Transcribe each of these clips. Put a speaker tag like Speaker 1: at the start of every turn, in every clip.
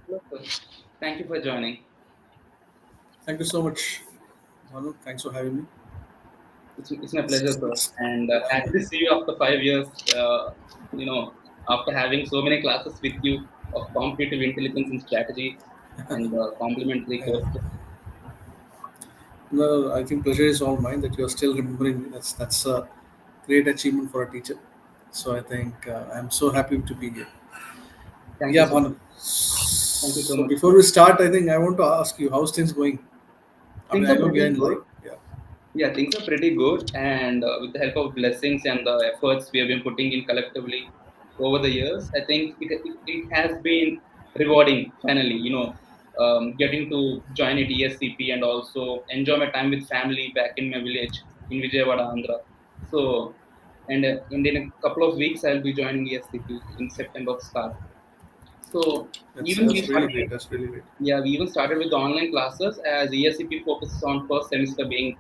Speaker 1: Hello, sir. Thank you for joining.
Speaker 2: Thank you so much, Bhanu. Thanks for having me.
Speaker 1: It's my pleasure, sir. And happy to see you after 5 years. You know, after having so many classes with you of competitive intelligence and strategy and complementary
Speaker 2: Yeah.
Speaker 1: courses.
Speaker 2: No, I think pleasure is all mine that you are still remembering me. That's a great achievement for a teacher. So I think I'm so happy to be here.
Speaker 1: Thank you
Speaker 2: Yeah,
Speaker 1: so
Speaker 2: Bhanu.
Speaker 1: much. Thank you so
Speaker 2: So
Speaker 1: much,
Speaker 2: before
Speaker 1: sir.
Speaker 2: we start, I think I want to ask you how's things going.
Speaker 1: Things
Speaker 2: I
Speaker 1: are
Speaker 2: know we are
Speaker 1: pretty
Speaker 2: in
Speaker 1: good.
Speaker 2: live. Yeah.
Speaker 1: Yeah, things are pretty good, and with the help of blessings and the efforts we have been putting in collectively over the years, I think it has been rewarding. Finally, getting to join at ESCP and also enjoy my time with family back in my village in Vijayawada, Andhra. So, and in a couple of weeks, I'll be joining ESCP in September start. So
Speaker 2: That's
Speaker 1: even we
Speaker 2: that's really
Speaker 1: started
Speaker 2: great. That's really great.
Speaker 1: yeah, we even started with the online classes as ESCP focuses on first semester being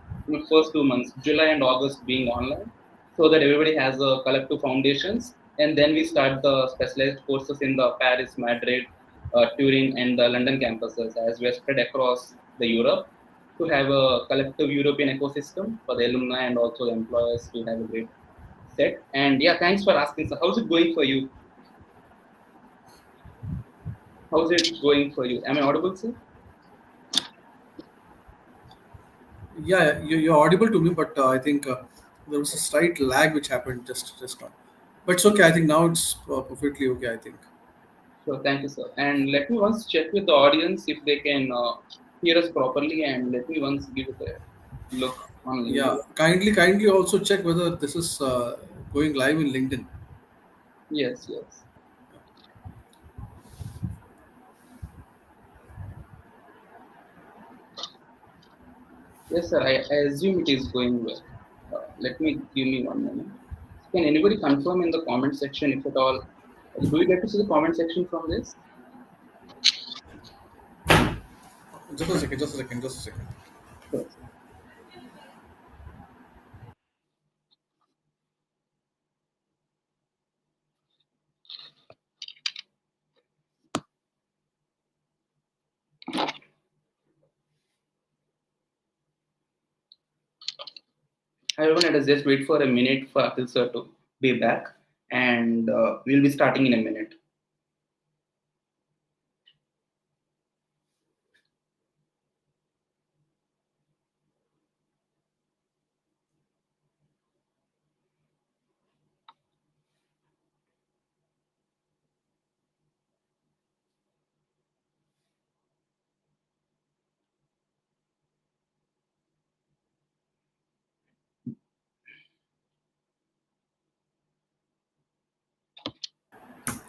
Speaker 1: first 2 months, July and August being online, so that everybody has a collective foundations, and then we start the specialized courses in the Paris, Madrid, Turin, and the London campuses as we are spread across the Europe to have a collective European ecosystem for the alumni and also the employers to have a great set. And yeah, thanks for asking. So, how's it going for you? How's it going for you? Am I audible, sir?
Speaker 2: Yeah, you're audible to me, but I think there was a slight lag which happened just now. But it's okay. I think now it's perfectly okay. I think.
Speaker 1: Sure, thank you, sir. And let me once check with the audience if they can hear us properly, and let me once give it a look on
Speaker 2: Yeah,
Speaker 1: LinkedIn.
Speaker 2: kindly also check whether this is going live in LinkedIn.
Speaker 1: Yes, yes, yes, sir. I assume it is going well. Let me give me one moment. Can anybody confirm in the comment section if at all? Do we get to see the comment section from this?
Speaker 2: Just a second, just a second, just a second.
Speaker 1: Sure, sir. Hi, everyone. Let us just wait for a minute for Akhil sir to be back, and we'll be starting in a minute.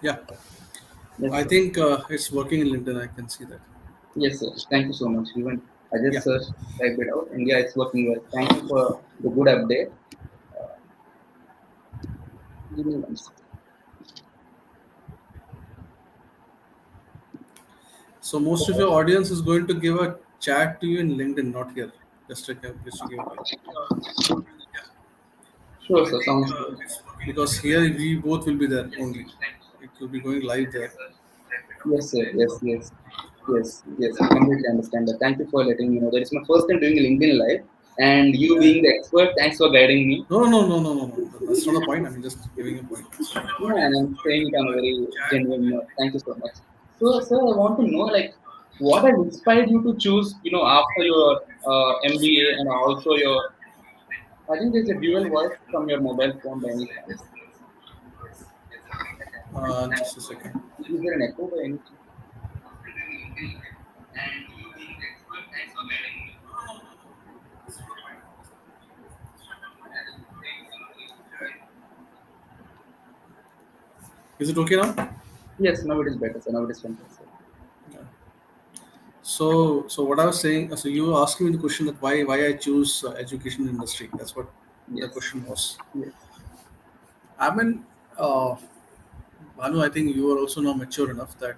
Speaker 2: Yeah,
Speaker 1: Yes,
Speaker 2: I
Speaker 1: sir.
Speaker 2: think it's working in LinkedIn. I can see that.
Speaker 1: Yes, sir. Thank you so much. Even I
Speaker 2: Yeah,
Speaker 1: just typed it out, and yeah, it's working well. Thank you for the good update. Give me one second.
Speaker 2: so most of your audience is going to give a chat to you in LinkedIn, not here. Just to give a
Speaker 1: Sure, sir. Sounds good.
Speaker 2: because here we both will be there only. It will be going live there.
Speaker 1: Yes, sir. Yes, yes, yes, yes. I completely understand that. Thank you for letting me know. That is my first time doing a LinkedIn live, and you
Speaker 2: Yeah.
Speaker 1: being the expert, thanks for guiding me.
Speaker 2: No. That's not the point. I'm just giving a point.
Speaker 1: Yeah, and I'm saying it on a very genuine note. Thank you so much. So, sir, I want to know like what has inspired you to choose, after your MBA and also your. I think there's a dual voice from your mobile phone by any chance.
Speaker 2: Just a second.
Speaker 1: Is there an echo by any chance?
Speaker 2: Is it okay now?
Speaker 1: Yes, now it is better, sir. Now it is fantastic.
Speaker 2: Yeah. So what I was saying. So you were asking me the question that why I choose education industry. That's what the
Speaker 1: Yes,
Speaker 2: question was.
Speaker 1: yes,
Speaker 2: I mean, uh, Banu, I think you are also now mature enough that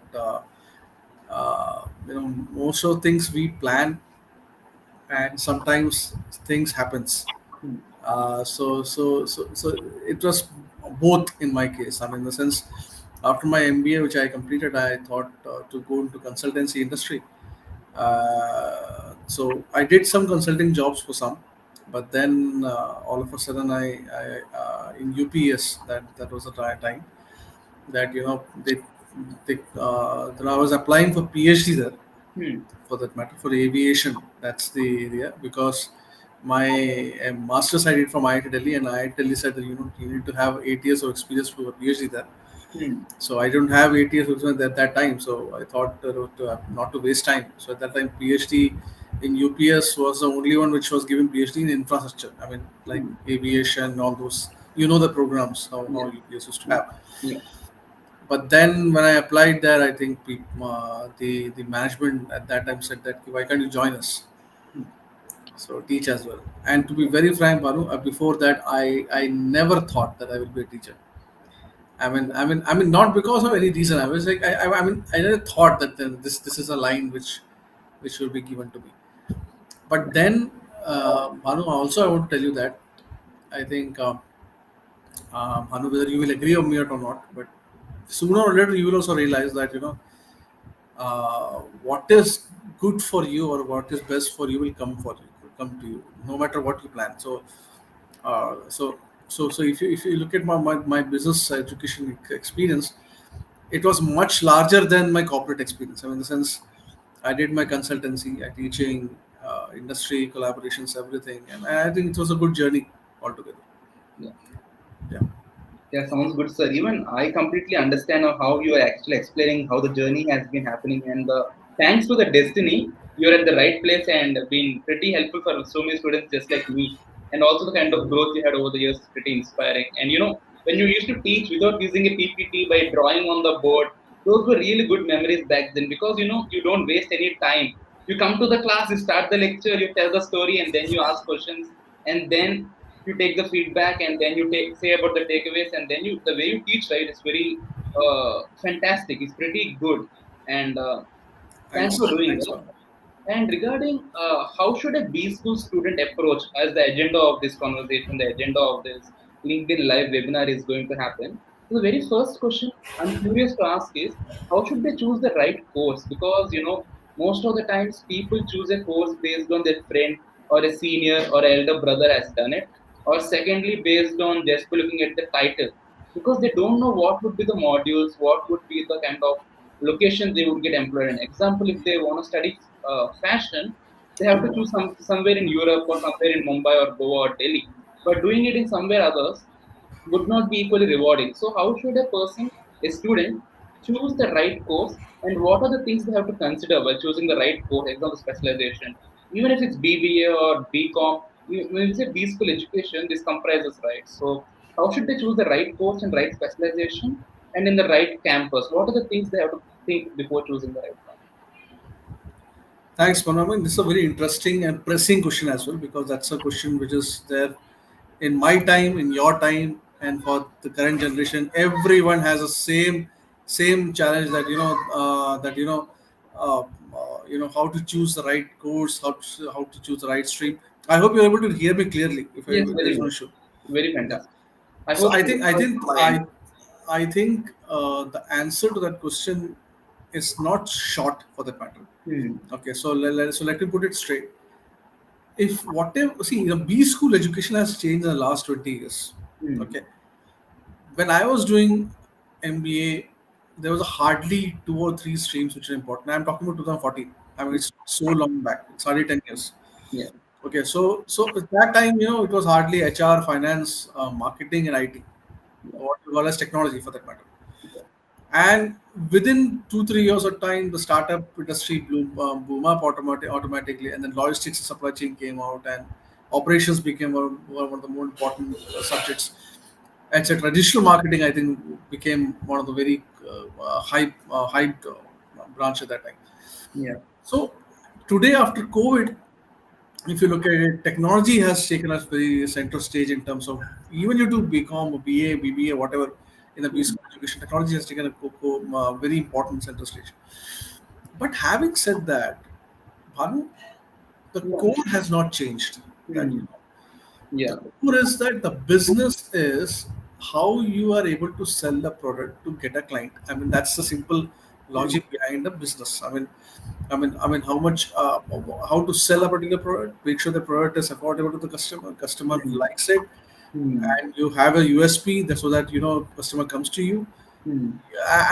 Speaker 2: most of the things we plan and sometimes things happens.
Speaker 1: hmm,
Speaker 2: So it was both in my case. I mean, in the sense, After my MBA, which I completed, I thought to go into consultancy industry. So I did some consulting jobs for some, but then all of a sudden I in UPS, that was the time that then I was applying for PhD there,
Speaker 1: Hmm.
Speaker 2: for that matter, for aviation. That's the area, because my master's I did from IIT Delhi, and IIT Delhi said that you need to have 8 years of experience to do a PhD there.
Speaker 1: Hmm.
Speaker 2: So I don't have 8 years of experience at that time. So I thought not to waste time. So at that time, PhD in UPS was the only one which was giving PhD in infrastructure. I mean, like
Speaker 1: Hmm.
Speaker 2: aviation, all those. You know the programs how
Speaker 1: Yeah.
Speaker 2: UPS used to
Speaker 1: Yeah.
Speaker 2: have.
Speaker 1: Yeah.
Speaker 2: But then when I applied there, I think the management at that time said that why can't you join us?
Speaker 1: Hmm.
Speaker 2: So teach as well. And to be
Speaker 1: Yeah.
Speaker 2: very frank, Banu, before that, I never thought that I will be a teacher. Not because of any reason. I was like, I never thought that this is a line which will be given to me. But then, Banu, also I want to tell you that I think, Banu, whether you will agree on me or not, but sooner or later you will also realize that what is good for you or what is best for you will come to you, no matter what you plan. Uh, so, so if you look at my business education experience, it was much larger than my corporate experience. I mean, in the sense, I did my consultancy, teaching, industry collaborations, everything, and I think it was a good journey altogether.
Speaker 1: Yeah.
Speaker 2: Yeah.
Speaker 1: Yeah, sounds good, sir. Even I completely understand of how you are actually explaining how the journey has been happening, and thanks to the destiny, you're at the right place and been pretty helpful for so many students just like me. And also the kind of growth you had over the years is pretty inspiring. And when you used to teach without using a PPT by drawing on the board, those were really good memories back then because you don't waste any time. You come to the class, you start the lecture, you tell the story, and then you ask questions, and then you take the feedback and then you say about the takeaways and then the way you teach, right, is very fantastic. It's pretty good. And thanks
Speaker 2: Thanks.
Speaker 1: for doing
Speaker 2: Thanks,
Speaker 1: that.
Speaker 2: Banu.
Speaker 1: And regarding how should a B school student approach as the agenda of this conversation, the agenda of this LinkedIn live webinar is going to happen. So the very first question I'm curious to ask is how should they choose the right course? Because most of the times people choose a course based on their friend or a senior or elder brother has done it, or secondly based on just looking at the title because they don't know what would be the modules, what would be the kind of location they would get employed in. Example, if they want to study fashion, they have to choose somewhere in Europe or somewhere in Mumbai or Goa or Delhi. But doing it in somewhere others would not be equally rewarding. So, how should a person, a student, choose the right course, and what are the things they have to consider while choosing the right course, example specialization? Even if it's BBA or BCom, when we say B school education, this comprises, right? So, how should they choose the right course and right specialization, and in the right campus? What are the things they have to think before choosing the right one?
Speaker 2: Thanks, Manu. I mean, this is a very interesting and pressing question as well, because that's a question which is there in my time, in your time, and for the current generation. Everyone has the same challenge that uh, how to choose the right course, how to choose the right stream. I hope you're able to hear me clearly.
Speaker 1: Yes,
Speaker 2: If
Speaker 1: very
Speaker 2: there's no
Speaker 1: good.
Speaker 2: issue.
Speaker 1: Very
Speaker 2: Yeah.
Speaker 1: fantastic. I
Speaker 2: So
Speaker 1: hope
Speaker 2: I
Speaker 1: so.
Speaker 2: think I
Speaker 1: From
Speaker 2: think
Speaker 1: my end.
Speaker 2: I think the answer to that question is not short for that matter.
Speaker 1: Hmm.
Speaker 2: Okay, so let me put it straight. If whatever, see, B school education has changed in the last 20 years.
Speaker 1: Hmm.
Speaker 2: Okay, when I was doing MBA, there was hardly two or three streams which are important. I'm talking about 2014. I mean, it's so long back. It's hardly 10 years.
Speaker 1: Yeah.
Speaker 2: Okay, so at that time, it was hardly HR, finance, marketing, and IT,
Speaker 1: Yeah.
Speaker 2: what you call as technology for that matter.
Speaker 1: Yeah.
Speaker 2: And within 2 3 years of time, the startup industry boom up automatically, and then logistics and supply chain came out, and operations became one of the more important subjects, etc. Digital marketing, I think, became one of the very hyped branch at that time.
Speaker 1: Yeah.
Speaker 2: So today, after COVID, if you look at it, technology has taken us very center stage in terms of even you do BCom or BA, BBA, whatever in the B
Speaker 1: Hmm.
Speaker 2: school education, technology has taken a very important center stage. But having said that, Bhanu, the
Speaker 1: Yeah.
Speaker 2: core has not changed. That
Speaker 1: Hmm. Yeah.
Speaker 2: the core is that the business is how you are able to sell the product to get a client. I mean, that's the simple
Speaker 1: Hmm.
Speaker 2: logic behind the business. I mean, how to sell a particular product, make sure the product is affordable to the customer, customer
Speaker 1: Hmm.
Speaker 2: likes it,
Speaker 1: Hmm.
Speaker 2: and you have a USP that so that customer comes to you,
Speaker 1: Hmm.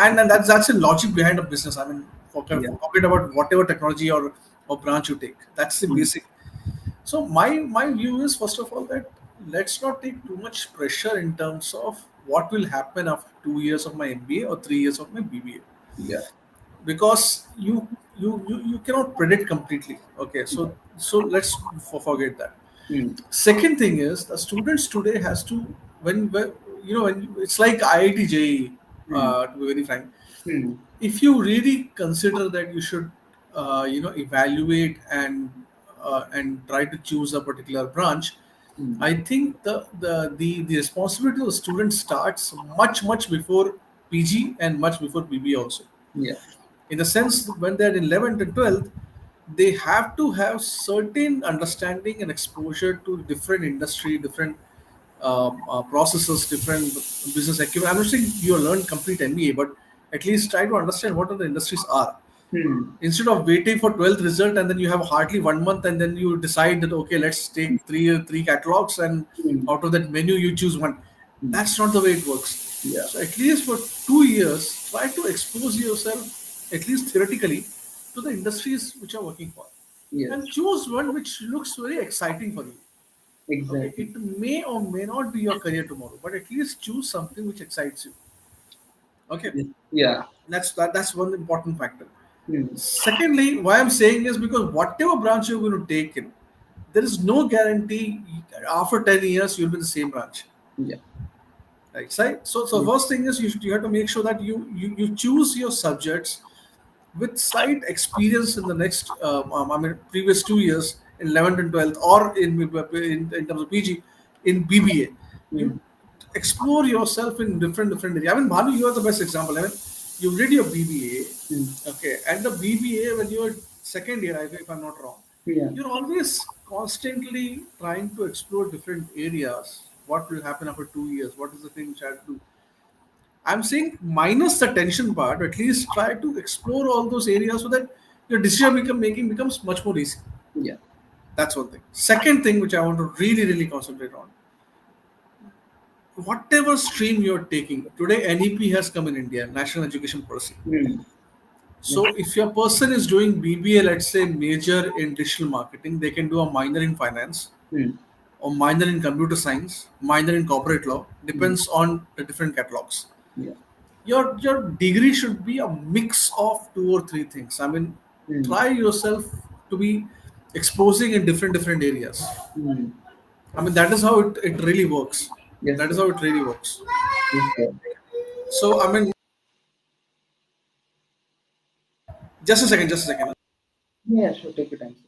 Speaker 2: and that's the logic behind a business. I mean,
Speaker 1: Yeah.
Speaker 2: forget about whatever technology or branch you take. That's the
Speaker 1: Hmm.
Speaker 2: basic. So my view is, first of all, that let's not take too much pressure in terms of what will happen after 2 years of my MBA or 3 years of my BBA,
Speaker 1: Yeah.
Speaker 2: because you cannot predict completely. Okay, so let's forget that.
Speaker 1: Hmm.
Speaker 2: Second thing is, the students today has to, when it's like IIT JEE,
Speaker 1: Hmm.
Speaker 2: to be very frank.
Speaker 1: Hmm.
Speaker 2: If you really consider that you should evaluate and try to choose a particular branch,
Speaker 1: Hmm.
Speaker 2: I think the responsibility of the student starts much before PG and much before BBA also.
Speaker 1: Yeah.
Speaker 2: In the sense that when they're in 11th and 12th, they have to have certain understanding and exposure to different industry, different processes, different business acumen. I'm not saying you learn complete MBA, but at least try to understand what are the industries are.
Speaker 1: Hmm.
Speaker 2: Instead of waiting for 12th result and then you have hardly 1 month and then you decide that, okay, let's take three catalogs, and
Speaker 1: Hmm.
Speaker 2: out of that menu you choose one.
Speaker 1: Hmm.
Speaker 2: That's not the way it works.
Speaker 1: Yeah.
Speaker 2: So at least for 2 years, try to expose yourself, at least theoretically, to the industries which are working for,
Speaker 1: Yes.
Speaker 2: and choose one which looks very exciting for you. Okay,
Speaker 1: Exactly.
Speaker 2: it may or may not be your career tomorrow, but at least choose something which excites you. Okay,
Speaker 1: Yes. Yeah.
Speaker 2: that's one important factor.
Speaker 1: Hmm.
Speaker 2: Secondly, why I'm saying is because whatever branch you're going to take in, there is no guarantee after 10 years you'll be in the same branch.
Speaker 1: Yeah.
Speaker 2: Right? So
Speaker 1: Hmm.
Speaker 2: first thing is you have to make sure that you choose your subjects with slight experience in the next, previous 2 years in 11th and 12th, or in terms of PG, in BBA.
Speaker 1: Hmm.
Speaker 2: You explore yourself in different areas. I mean, Bhanu, you are the best example. I mean, you did your
Speaker 1: Hmm.
Speaker 2: BBA, okay, and the BBA when you were second year, if I'm not wrong,
Speaker 1: Yeah.
Speaker 2: you're always constantly trying to explore different areas. What will happen after 2 years? What is the thing which I have to do? I'm saying minus the tension part, at least try to explore all those areas so that your decision making becomes much more easy.
Speaker 1: Yeah.
Speaker 2: That's one thing. Second thing which I want to really concentrate on, whatever stream you're taking, today NEP has come in India, National Education Policy.
Speaker 1: Hmm. Yeah.
Speaker 2: So if your person is doing BBA, let's say major in digital marketing, they can do a minor in finance
Speaker 1: Hmm.
Speaker 2: or minor in computer science, minor in corporate law,
Speaker 1: Hmm.
Speaker 2: depends on the different catalogs.
Speaker 1: Yeah.
Speaker 2: Your degree should be a mix of two or three things. I mean,
Speaker 1: Hmm.
Speaker 2: try yourself to be exposing in different areas.
Speaker 1: Hmm.
Speaker 2: I mean, that is how it really works.
Speaker 1: Yes,
Speaker 2: That is
Speaker 1: sir.
Speaker 2: how it really works.
Speaker 1: Yes, sir.
Speaker 2: So I mean, just a second.
Speaker 1: Yeah, sure. Take your time, sir.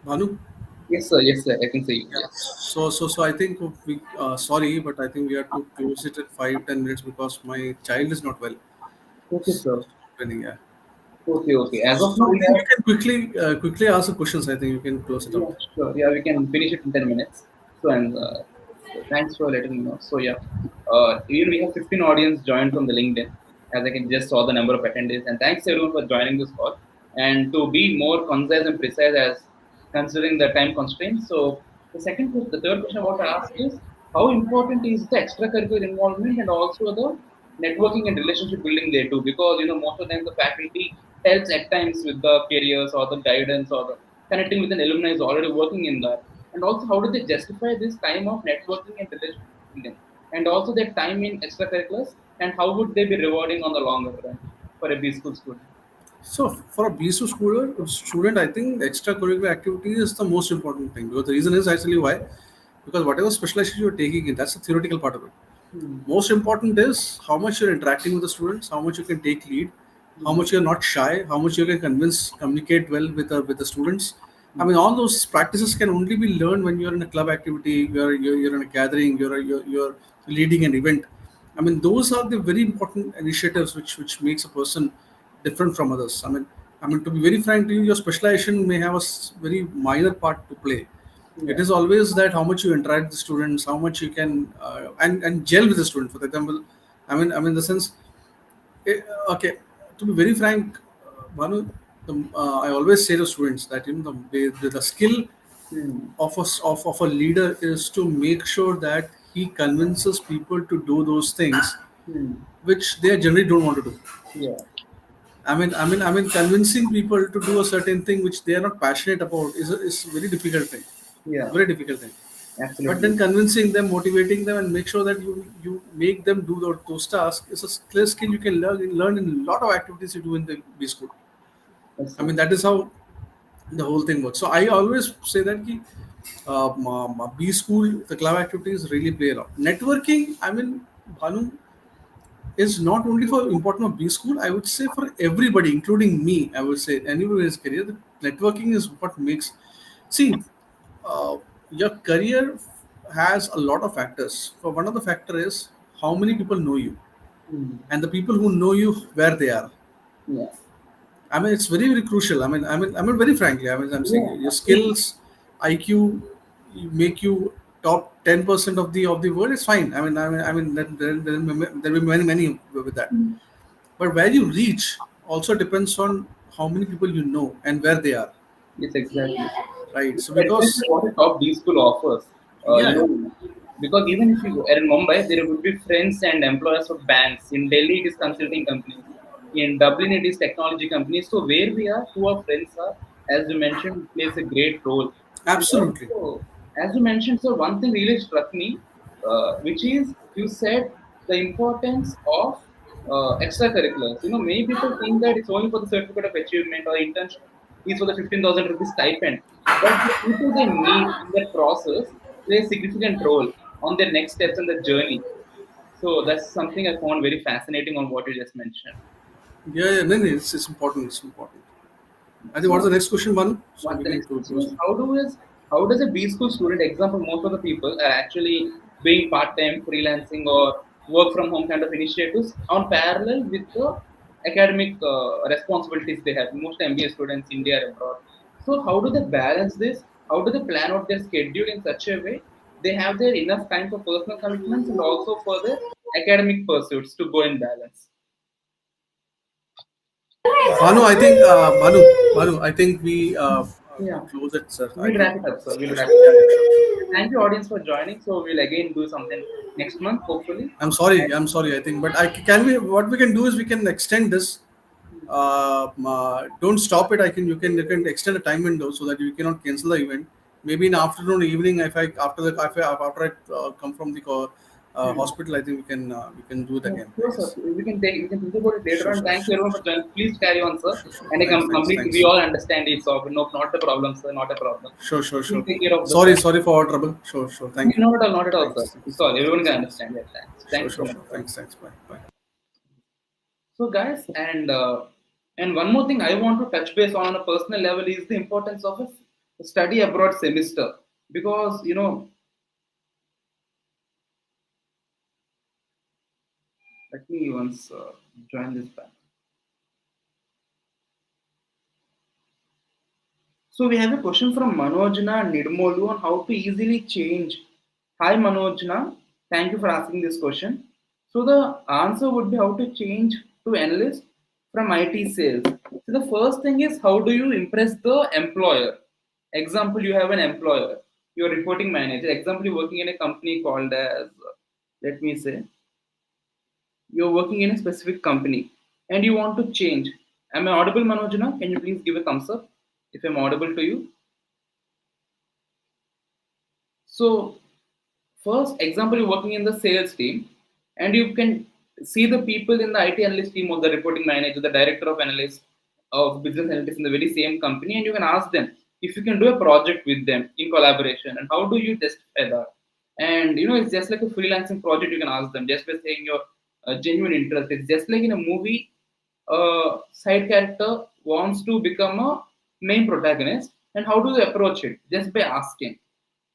Speaker 2: Bhanu.
Speaker 1: Yes, sir. Yes, sir. I can see you.
Speaker 2: Yeah.
Speaker 1: Yes.
Speaker 2: So I think we sorry, but I think we have to close it at 5-10 minutes because my child is not well.
Speaker 1: Okay,
Speaker 2: So
Speaker 1: sir.
Speaker 2: yeah.
Speaker 1: Okay, okay. As of
Speaker 2: So
Speaker 1: now,
Speaker 2: I
Speaker 1: we
Speaker 2: think
Speaker 1: have.
Speaker 2: you can quickly ask the questions. I think you can close it
Speaker 1: Yeah,
Speaker 2: out.
Speaker 1: sure. Yeah, we can finish it in 10 minutes. So, and thanks for letting me know. So, yeah, even we have 15 audience joined from the LinkedIn, as I can just saw the number of attendees. And thanks everyone for joining this call. And to be more concise and precise, as considering the time constraints. So, the third question I want to ask is how important is the extracurricular involvement and also the networking and relationship building there too? Because most of the time the faculty helps at times with the careers or the guidance or the connecting with an alumni is already working in that. And also, how do they justify this time of networking and relationship building? And also their time in extracurriculars, and how would they be rewarding on the longer run for a B school student?
Speaker 2: So for a BSU student, I think extracurricular activity is the most important thing, because the reason is actually why, because whatever specialization you're taking in, that's the theoretical part of it.
Speaker 1: Hmm.
Speaker 2: Most important is how much you're interacting with the students, how much you can take lead, how
Speaker 1: Hmm.
Speaker 2: much you're not shy, how much you can convince, communicate well with the students. I
Speaker 1: Hmm.
Speaker 2: mean, all those practices can only be learned when you're in a club activity, you're in a gathering, you're leading an event. I mean, those are the very important initiatives which makes a person different from others. I mean, to be very frank to you, your specialization may have a very minor part to play. It
Speaker 1: Yeah.
Speaker 2: is always that how much you interact with the students, how much you can and gel with the student. For example, I mean the sense. Okay, to be very frank, Bhanu, I always say to students that the skill
Speaker 1: Hmm.
Speaker 2: of a leader is to make sure that he convinces people to do those things
Speaker 1: Hmm.
Speaker 2: which they generally don't want to do.
Speaker 1: Yeah.
Speaker 2: I mean, convincing people to do a certain thing which they are not passionate about is a very difficult thing.
Speaker 1: Yeah.
Speaker 2: Very difficult thing. But
Speaker 1: Absolutely.
Speaker 2: then convincing them, motivating them, and make sure that you make them do those tasks is a clear skill you can learn in a lot of activities you do in the B school.
Speaker 1: That's
Speaker 2: I mean,
Speaker 1: true.
Speaker 2: that is how the whole thing works. So I always say that B school, the club activities really play a role. Networking, I mean, Bhanu, is not only for important of B school. I would say for everybody, including me. I would say anybody's career, the networking is what makes. See, uh, your career has a lot of factors. For one of the factor is how many people know you,
Speaker 1: Hmm.
Speaker 2: and the people who know you where they are.
Speaker 1: Yeah.
Speaker 2: I mean, it's very very crucial. I mean, very frankly, I'm saying
Speaker 1: Yeah.
Speaker 2: your
Speaker 1: Absolutely.
Speaker 2: skills, IQ, make you top 10% of the world is fine. I mean, there will be many with that.
Speaker 1: Hmm.
Speaker 2: But where you reach also depends on how many people you know and where they are,
Speaker 1: Yes, exactly.
Speaker 2: right? So
Speaker 1: Exactly
Speaker 2: because
Speaker 1: what a top B school offers.
Speaker 2: yeah, yeah.
Speaker 1: Because even if you are in Mumbai, there would be friends and employers of banks. In Delhi, it is consulting companies. In Dublin, it is technology companies. So where we are, who our friends are, as you mentioned, plays a great role. And
Speaker 2: Absolutely.
Speaker 1: also, as you mentioned, so one thing really struck me, which is you said the importance of extracurriculars. Many people think that it's only for the certificate of achievement or internship is for the 15,000 rupees stipend. But the people they meet in that process play a significant role on their next steps in the journey. So that's something I found very fascinating on what you just mentioned.
Speaker 2: Yeah, yeah, no, no, it's important. It's important. I think what's
Speaker 1: So
Speaker 2: the next question, Manu? So
Speaker 1: what
Speaker 2: we
Speaker 1: the
Speaker 2: can
Speaker 1: next
Speaker 2: to
Speaker 1: question is
Speaker 2: proceed.
Speaker 1: how does a B school student, example, most of the people are actually doing part-time freelancing or work from home kind of initiatives on parallel with the academic responsibilities they have. Most MBA students India are abroad. So how do they balance this? How do they plan out their schedule in such a way they have their enough time for personal commitments and also for their academic pursuits to go in balance?
Speaker 2: Manu, I think we
Speaker 1: Yeah,
Speaker 2: close it, sir. I
Speaker 1: we'll
Speaker 2: think
Speaker 1: wrap it up, sir. We'll
Speaker 2: discussion.
Speaker 1: wrap it
Speaker 2: Yeah,
Speaker 1: up.
Speaker 2: yeah, sure.
Speaker 1: Thank you, audience, for joining. So we'll again do something next month, hopefully.
Speaker 2: I'm sorry. I'm sorry. I think, but I can we what we can do is we can extend this. Don't stop it. You can extend the time window so that you cannot cancel the event. Maybe in afternoon, evening, if I come from the
Speaker 1: Hmm.
Speaker 2: hospital, I think we can do it
Speaker 1: Yeah,
Speaker 2: again. I
Speaker 1: sure, sir.
Speaker 2: guess.
Speaker 1: We can think about it later
Speaker 2: Sure,
Speaker 1: on.
Speaker 2: sure,
Speaker 1: Thank you
Speaker 2: sure,
Speaker 1: everyone for
Speaker 2: sure,
Speaker 1: joining. Please carry on, sir.
Speaker 2: sure, sure.
Speaker 1: And I
Speaker 2: Thanks,
Speaker 1: can
Speaker 2: thanks,
Speaker 1: complete. We
Speaker 2: thanks.
Speaker 1: all understand it. So no, not a problem, sir. Not a problem.
Speaker 2: Sure, sure,
Speaker 1: Please
Speaker 2: sure.
Speaker 1: take care of the
Speaker 2: Sorry,
Speaker 1: sir.
Speaker 2: sorry for our trouble. Sure, sure. Thank you.
Speaker 1: Not at all. Not at all, sir.
Speaker 2: Thanks,
Speaker 1: It's
Speaker 2: thanks,
Speaker 1: all. Everyone
Speaker 2: thanks,
Speaker 1: can
Speaker 2: thanks.
Speaker 1: understand it. Thanks.
Speaker 2: Sure,
Speaker 1: Thanks so
Speaker 2: sure,
Speaker 1: much,
Speaker 2: sure.
Speaker 1: sir.
Speaker 2: Thanks, thanks. Bye, bye.
Speaker 1: So, guys, and one more thing I want to touch base on a personal level is the importance of a study abroad semester because let me once join this back. So we have a question from Manojna Nidmolu on how to easily change. Hi Manojna, thank you for asking this question. So the answer would be how to change to analyst from IT sales. So the first thing is how do you impress the employer? Example, you have an employer, your reporting manager. Example, you're working in a company called as, let me say, you're working in a specific company and you want to change. Am I audible, Manojna? Can you please give a thumbs up if I'm audible to you? So, first example, you're working in the sales team, and you can see the people in the IT analyst team or the reporting manager, the director of analyst of business analytics in the very same company, and you can ask them if you can do a project with them in collaboration, and how do you justify that? And it's just like a freelancing project. You can ask them just by saying your genuine interest. It's just like in a movie, side character wants to become a main protagonist, and how do they approach it? Just by asking.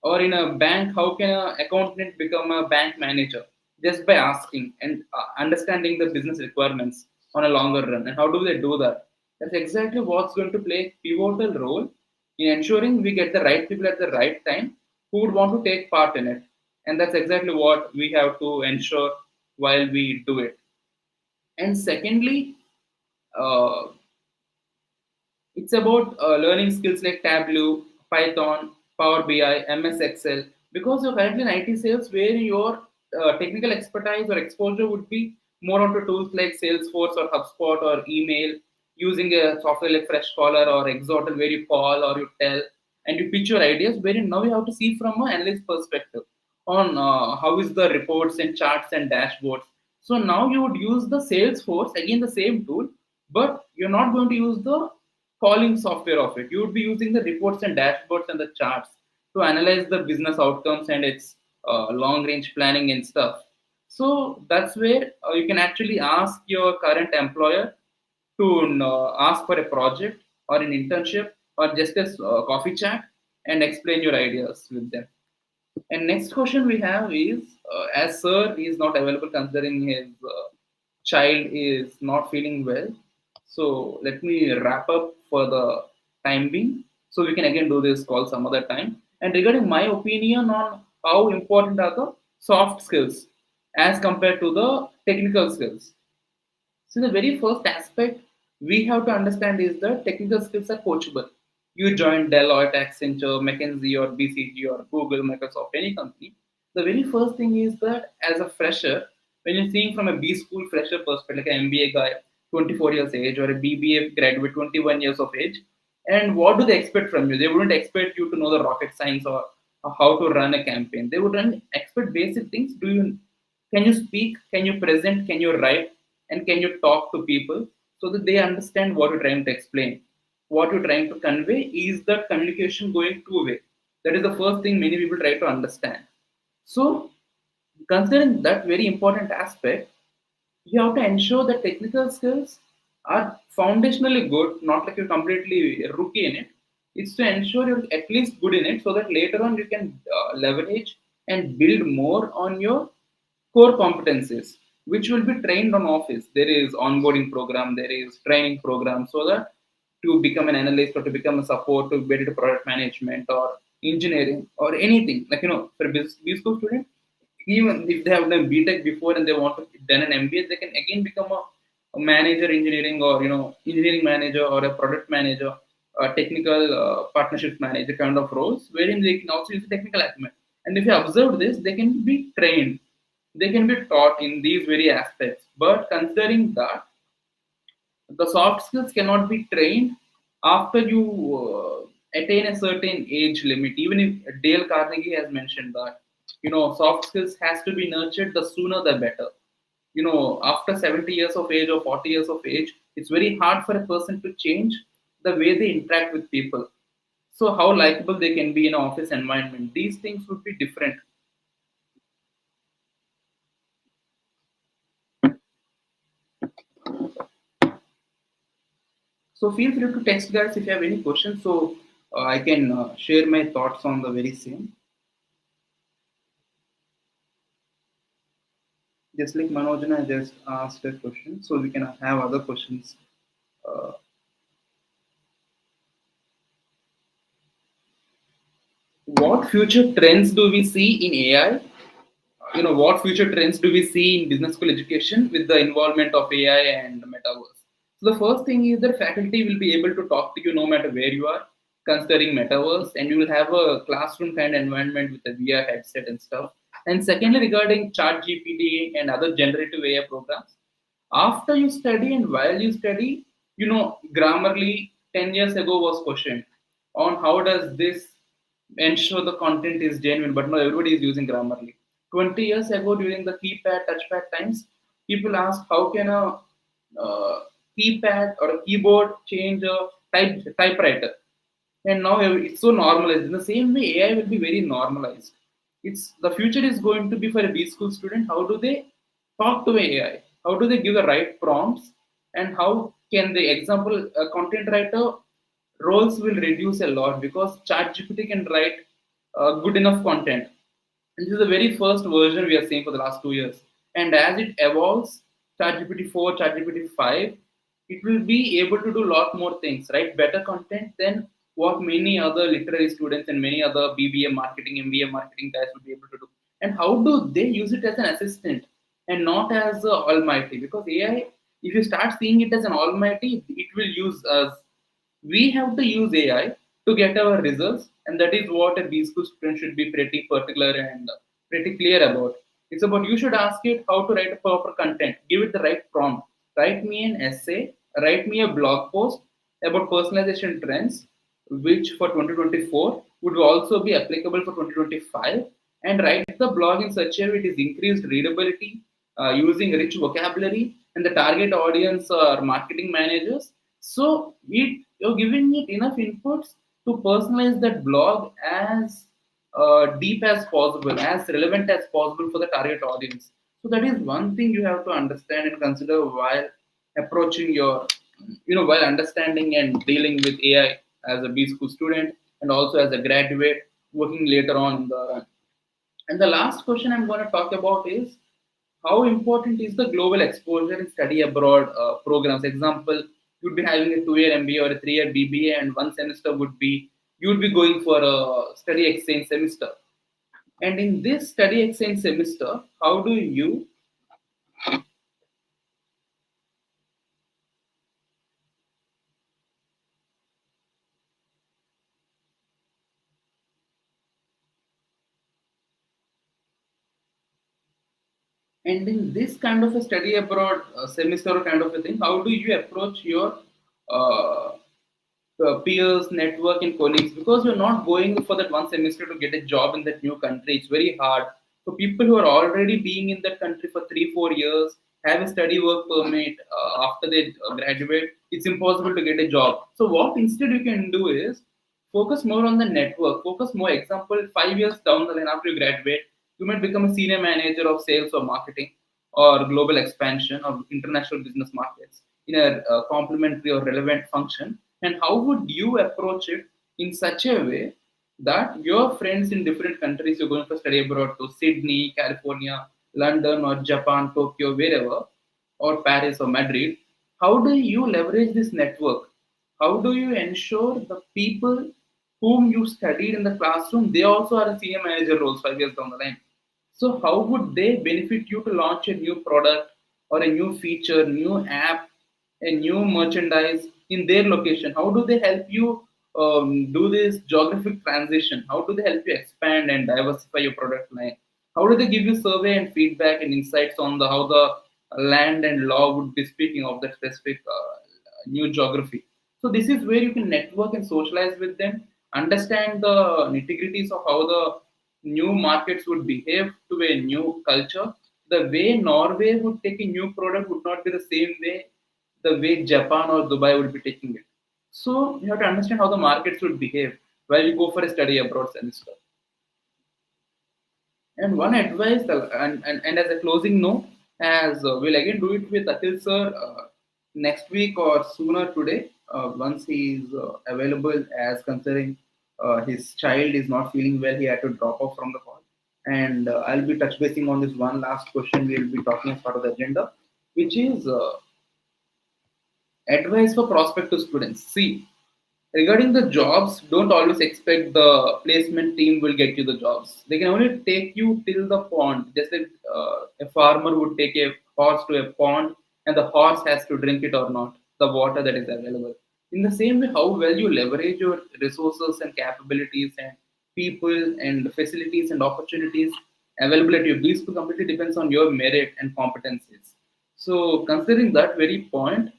Speaker 1: Or in a bank, how can an accountant become a bank manager? Just by asking and understanding the business requirements on a longer run. And how do they do that? That's exactly what's going to play a pivotal role in ensuring we get the right people at the right time who would want to take part in it. And that's exactly what we have to ensure while we do it. And secondly, uh, it's about learning skills like Tableau, Python, Power BI, MS Excel. Because you're currently in IT sales, where your technical expertise or exposure would be more onto tools like Salesforce or HubSpot or email, using a software like Freshcaller or Exotel, where you call or you tell and you pitch your ideas. Wherein now you have to see from an analyst perspective on how is the reports and charts and dashboards. So now you would use the Salesforce, again the same tool, but you're not going to use the calling software of it. You would be using the reports and dashboards and the charts to analyze the business outcomes and its long range planning and stuff. So that's where you can actually ask your current employer to ask for a project or an internship or just a coffee chat and explain your ideas with them. And next question we have is, as sir is not available considering his child is not feeling well. So let me wrap up for the time being. So we can again do this call some other time. And regarding my opinion on how important are the soft skills as compared to the technical skills. So the very first aspect we have to understand is that technical skills are coachable. You join Deloitte, Accenture, McKinsey, or BCG, or Google, Microsoft, any company. The very first thing is that as a fresher, when you're seeing from a B school fresher perspective, like an MBA guy, 24 years age, or a BBA graduate, 21 years of age, and what do they expect from you? They wouldn't expect you to know the rocket science or how to run a campaign. They would expect basic things. Can you speak? Can you present? Can you write? And can you talk to people so that they understand what you're trying to explain? What you're trying to convey is that communication going two-way. That is the first thing many people try to understand. So, considering that very important aspect, you have to ensure that technical skills are foundationally good, not like you're completely rookie in it. It's to ensure you're at least good in it so that later on you can leverage and build more on your core competencies, which will be trained on office. There is onboarding program, there is training program, so that to become an analyst or to become a support, to get into product management or engineering or anything, like for a B school student, even if they have done BTech before and they want to done an MBA, they can again become a manager engineering, or engineering manager or a product manager, a technical partnership manager kind of roles, wherein they can also use the technical acumen. And if you observe this, they can be trained, they can be taught in these very aspects. But considering that the soft skills cannot be trained after you attain a certain age limit. Even if Dale Carnegie has mentioned that soft skills has to be nurtured, the sooner the better. After 70 years of age or 40 years of age, it's very hard for a person to change the way they interact with people. So how likable they can be in an office environment, these things would be different. So feel free to text guys if you have any questions, so I can share my thoughts on the very same. Just like Manojana just asked a question, so we can have other questions. Uh, what future trends do we see in AI? What future trends do we see in business school education with the involvement of AI and metaverse? So the first thing is that faculty will be able to talk to you no matter where you are, considering metaverse, and you will have a classroom kind of environment with a VR headset and stuff. And secondly, regarding chat GPT and other generative AI programs, after you study and while you study, Grammarly 10 years ago was questioned on how does this ensure the content is genuine, but now everybody is using Grammarly. 20 years ago, during the keypad, touchpad times, people asked how can a keypad or a keyboard change a typewriter, and now it's so normalized. In the same way, AI will be very normalized. It's the future is going to be for a B school student. How do they talk to AI? How do they give the right prompts? And how can the example a content writer roles will reduce a lot because ChatGPT can write good enough content. And this is the very first version we are seeing for the last 2 years. And as it evolves, ChatGPT 4, ChatGPT 5, it will be able to do a lot more things, right? Better content than what many other literary students and many other BBA marketing, MBA marketing guys will be able to do. And how do they use it as an assistant and not as a almighty? Because AI, if you start seeing it as an almighty, it will use us. We have to use AI to get our results, and that is what a B school student should be pretty particular and pretty clear about. It's about you should ask it how to write a proper content, give it the right prompt, write me an essay, write me a blog post about personalization trends, which for 2024 would also be applicable for 2025, and write the blog in such a way it is increased readability using rich vocabulary, and the target audience are marketing managers. So you're giving it enough inputs to personalize that blog as deep as possible, as relevant as possible for the target audience. So that is one thing you have to understand and consider while approaching your, while understanding and dealing with AI as a B school student and also as a graduate working later on in the run. And the last question I'm going to talk about is how important is the global exposure in study abroad programs? Example, you'd be having a 2 year MBA or a 3 year BBA, and one semester would be you'd be going for a study exchange semester. And in this study exchange semester, how do you and in this kind of a study abroad semester kind of a thing, how do you approach your uh, peers, network, and colleagues because you're not going for that one semester to get a job in that new country. It's very hard. For people who are already being in that country for 3, 4 years, have a study work permit after they graduate, it's impossible to get a job. So, what instead you can do is focus more on the network, focus more. Example, 5 years down the line after you graduate, you might become a senior manager of sales or marketing or global expansion of international business markets in a complementary or relevant function. And how would you approach it in such a way that your friends in different countries, you're going for study abroad to Sydney, California, London, or Japan, Tokyo, wherever, or Paris or Madrid, how do you leverage this network? How do you ensure the people whom you studied in the classroom, they also are in senior manager roles 5 years down the line? So how would they benefit you to launch a new product or a new feature, new app, a new merchandise in their location? How do they help you do this geographic transition? How do they help you expand and diversify your product line? How do they give you survey and feedback and insights on the how the land and law would be speaking of that specific new geography? So this is where you can network and socialize with them, understand the nitty-gritties of how the new markets would behave to a new culture. The way Norway would take a new product would not be the same way the way Japan or Dubai would be taking it. So you have to understand how the markets would behave while you go for a study abroad semester. And one advice, and as a closing note, as we'll again do it with Akhil sir next week or sooner today, once he is available, as considering his child is not feeling well, he had to drop off from the call. And I'll be touch basing on this one last question we'll be talking as part of the agenda, which is advice for prospective students. See, regarding the jobs, don't always expect the placement team will get you the jobs. They can only take you till the pond. Just like a farmer would take a horse to a pond and the horse has to drink it or not, the water that is available. In the same way, how well you leverage your resources and capabilities and people and facilities and opportunities available at your these completely depends on your merit and competencies. So considering that very point,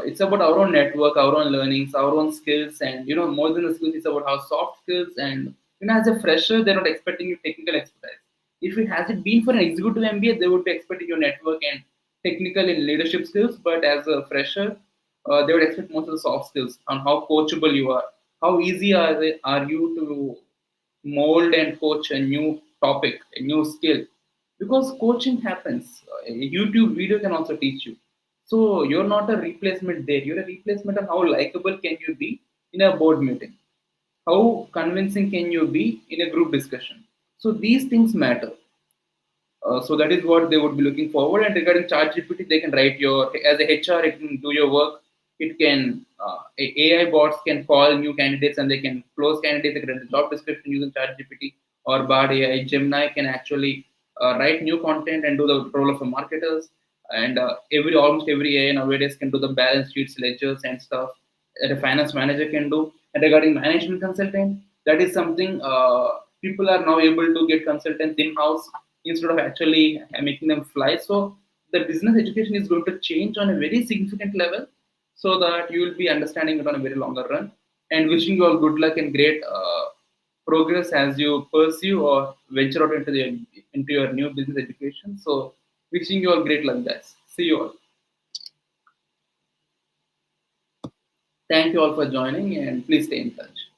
Speaker 1: it's about our own network, our own learnings, our own skills, and more than the skills, it's about our soft skills. And as a fresher, they're not expecting you technical expertise. If it has it been for an executive MBA, they would be expecting your network and technical and leadership skills. But as a fresher, they would expect most of the soft skills on how coachable you are, how easy are you to mold and coach a new topic, a new skill. Because coaching happens. A YouTube video can also teach you. So you're not a replacement there. You're a replacement of how likable can you be in a board meeting. How convincing can you be in a group discussion? So these things matter. So that is what they would be looking forward. And regarding ChatGPT, they can write your as a HR, it can do your work. It can AI bots can call new candidates and they can close candidates. They can write the job description using ChatGPT or Bard AI. Gemini can actually write new content and do the role of a marketers. And every almost every AI nowadays can do the balance sheets, ledgers, and stuff that a finance manager can do. And regarding management consultant, that is something people are now able to get consultants in house instead of actually making them fly. So the business education is going to change on a very significant level, so that you will be understanding it on a very longer run. And wishing you all good luck and great progress as you pursue or venture out into your new business education. So wishing you all great luck, guys. See you all. Thank you all for joining, and please stay in touch.